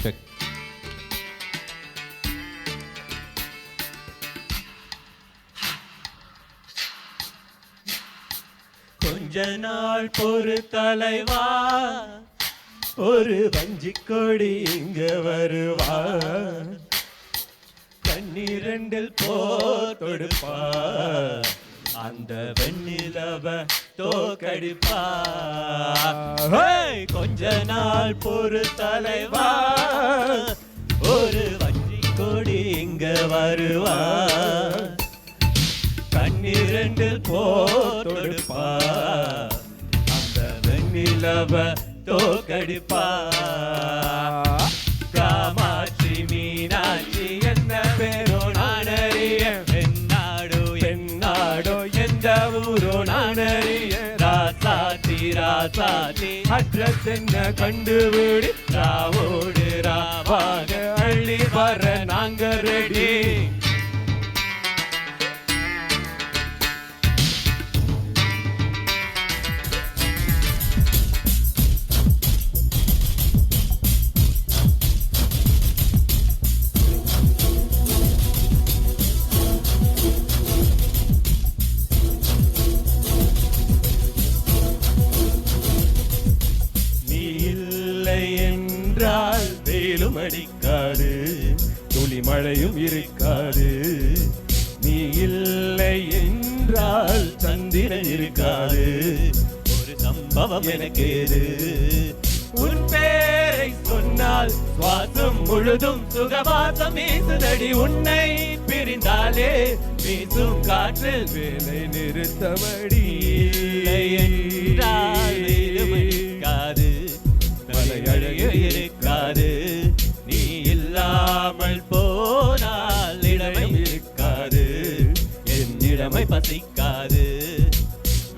கொஞ்ச நாள் பொறு தலைவா, ஒரு வஞ்சி கொடி இங்க வருவா, கண்ணீரண்டில் போர் தொடுப்பா, அந்த வெண்ணிலவ தோக்கடிப்பா. கொஞ்ச நாள் பொறு தலைவா, ஒரு வஞ்சி கொடி இங்க வருவா, கண்ணீரண்டில் போர் தொடுப்பா, அந்த வெண்ணிலவ தோக்கடிப்பா. காமாட்சி மீனாட்சி என்ன பேரோ நானறிய, என்னாடோ என்னாடோ எந்த ஊரோ நானறிய, ராசாத்தி ராசாத்தி அட்ரஸ் என்ன கண்டுபிடி, ராவோடு ராவாக அள்ளி வர நாங்க ரெடி. வெயிலும் அடிக்காது, துளி மழையும் இருக்காது, நீ இல்லை என்றால் சந்திரன் இருக்காது, ஒரு சம்பவம் எனக்கு ஏது, உன் பேரை சொன்னால் சுவாசம் முழுதும் சுகவாசம் வீசுதடி, உன்னை பிரிந்தாலே வீசும் காற்றில் வேலை நிறுத்தமடி. இல்லை என்றால் இருக்காது, அழகு இருக்காது, நீ இல்லாமல் போனால் இளமை இருக்காது, என் இளமை பசிக்காது.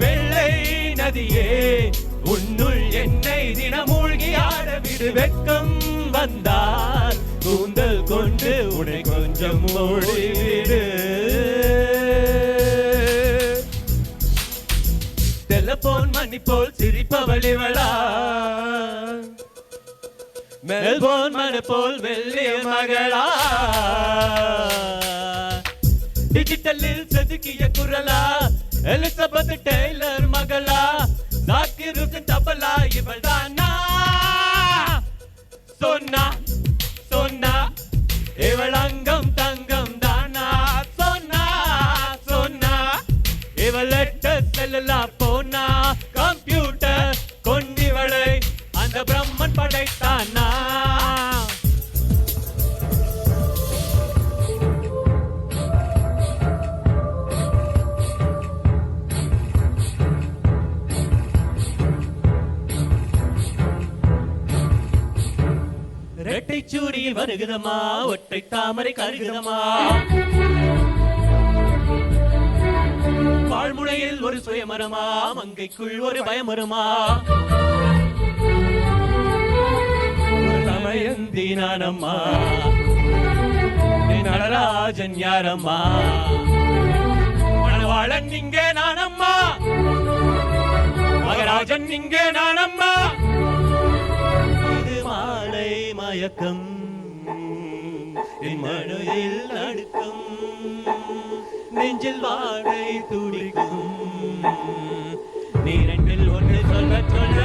வெள்ளை நதியே உன்னுள் என்னை தினமூழ்கி ஆட விடு, வெட்கம் வந்தால் கூந்தல் கொண்டு உன்னை கொஞ்சம் மூடிவிடு. டெலிபோன் மணி போல் சிரிப்பவள் இவளா, மெல்போர்ன் மன போல் வெள்ளிய மகளா, டிஜிட்டலில் செதுக்கிய குரலா, எலிசபெத் டெய்லர் மகளா, ஜாக்கிர் ஹுசைன் தபலா இவள் தானா, சொன்னா சொன்னா இவள் அங்கம் தங்கம் தானா, சொன்னா சொன்னா இவள் லெட்டர் செல்லலாம் போனா, கம்ப்யூட்டர் கொண்டிவளை அந்த பிரம்மன் படைத்தானா. ரெட்டை சூடியில் வருகிறமா, ஒற்றை தாமரை கருகிறமா, வாழ்முனையில் ஒரு சுயமரமா, மங்கைக்குள் ஒரு பயமருமா, தமயந்தி நானம்மா, நடராஜன் யாரம்மா, மணவாளன் இங்கே நானம்மா, மகராஜன் இங்கே நானம்மா. இது மாலை மயக்கம், என் மனதில் நடுக்கம், நெஞ்சில் வாடை துடிக்கும், நீ ரெண்டில் ஒன்று சொல்ல சொல்ல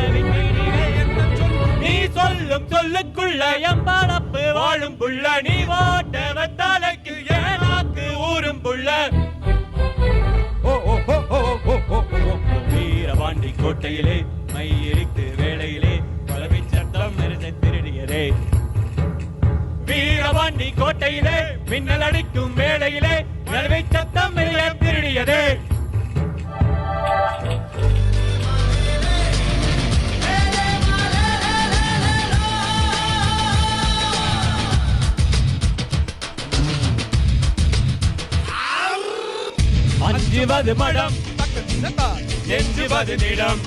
நீ சொல்லும் சொல்லுக்குள்ள எம்பளப்பு வாழும் புள்ள, நீ ஓட்ட வத்தாலைக்கு ஏனாக்கு ஊரும் புள்ள. வீரபாண்டி கோட்டையிலே மை எரித்து வேளையிலே பலவை சட்டம் நெருசை திருடியதே, வீரபாண்டி கோட்டையிலே மின்னல் அடிக்கும் வேளையிலே பலவை சத்தம் திருடியதே. அஞ்சுவது மடம், நெஞ்சுவது நிடம்,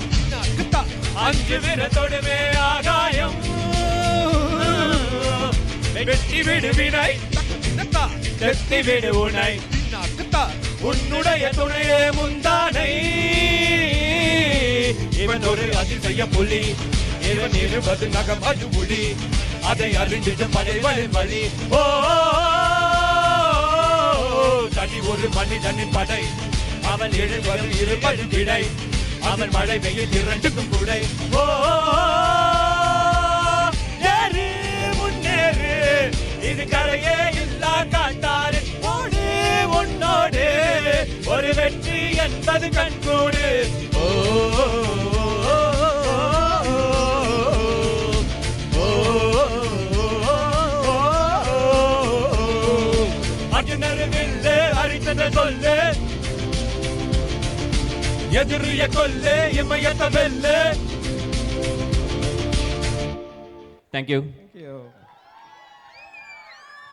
அஞ்சு விரத்தொடுமே ஆகாயம், வெட்டி விடு வினை, செத்தி விடு உனை, உன்னுடைய துணையே முந்தானை, இவன் ஒரு அதிசய புலி, இருபது நகம் அது உளி அதை அறிந்திட்டு படைவளின் வழி ஓ தனி ஒரு மனிதனின் படை அவன் எழுவரும் இருபது விடை அவன் மழை வெயில் இரண்டுக்கும் குடை ஓ ஏறு முன்னேறு இது கரையே இல்லா காட்டாறு ஓடு உன்னோடு ஒரு வெற்றி என்பது கண்கூடு ஓ அர்ஜுனருவில்லை அரித்தன சொல்லு எதிரிய கொல்லு இமயத்த வெல்லு. Thank you. Thank you.